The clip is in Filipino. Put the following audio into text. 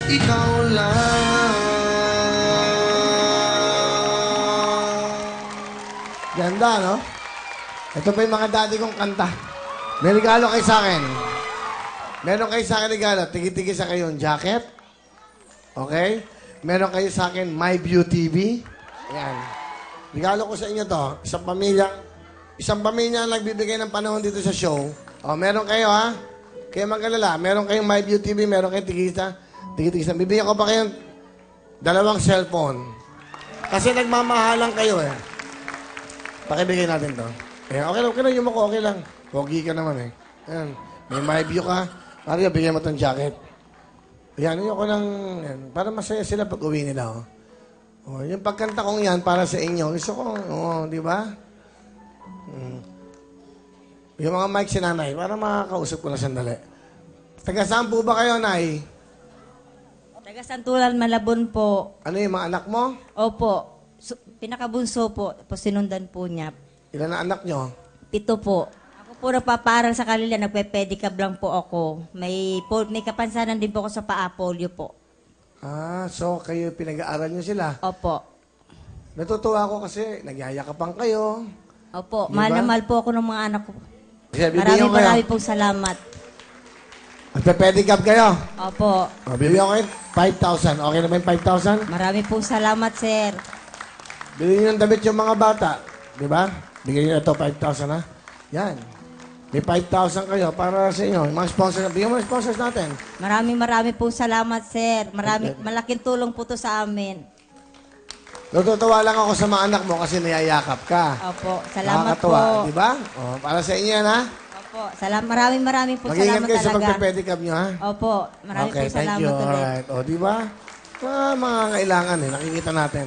Ikaw lang. Ganda, no? Ito pa yung mga dati kong kanta. May regalo kayo sa akin. Meron kayo sa akin regalo. Tigi-tigi sa kayo yung jacket. Okay? Meron kayo sa akin My View TV. Ayan. Regalo ko sa inyo to. Isang pamilya ang nagbibigay ng panahon dito sa show. O, meron kayo, ha? Kaya mag-alala. Meron kayong My View TV. Meron kayong tigi-tigi. Bibigyan ko pa kayong 2 cellphone. Kasi nagmamahalan kayo, eh. Pakibigay natin to. Eh, okay lang yung mo ko, okay lang. Pogi ka naman eh. Ayan. May My View ka. Mario, bigyan mo tong jacket. Ayan, yun ko lang. Ayan. Para masaya sila pag uwi nila, oh. Oh, yung pagkanta kong yan para sa inyo. Gusto ko, oh, di ba? Yung mga mic si nanay, para makakausap ko na sandali. Taga saan po ba kayo, Nay? Taga Santulan, Malabon po. Ano yung mga anak mo? Opo. Pinakabunso po. Sinundan po niya. Ilan na anak nyo? 7 po. Ako po nagpaparal sa kanila. Nagpe-pedicab lang po ako. May kapansanan din po ako sa paa, polio po. Ah, so kayo pinag-aaral nyo sila? Opo. Natutuwa ako kasi nagyayakapan kayo. Opo. Diba? Mahal na mahal po ako ng mga anak ko. Kasi bibigyan ko kayo. Marami pong salamat. Magpe-pedicab kayo? Opo. O, bibigyan ko kayo 5,000. Okay na ba yung 5,000? Marami pong salamat, sir. Bilhin nyo ng damit yung mga bata. Di ba? Bigyan nyo ito 5,000, ha? Yan. May 5,000 kayo para sa inyo. Yung mga sponsors, bigyan mo ng sponsors natin. Marami pong salamat, sir. Malaking tulong po to sa amin. Natutuwa lang ako sa mga anak mo kasi niyayakap ka. Opo. Salamat Nakakatuwa, po. di ba? O, para sa inyo yan, ha? Opo. Maraming po Mag-ingat salamat kayo sa talaga. magpe-pedicab nyo, ha? Opo. Maraming Okay, po thank salamat you. ulit. Alright. O, di ba? Mga kailangan, eh. Nakikita natin.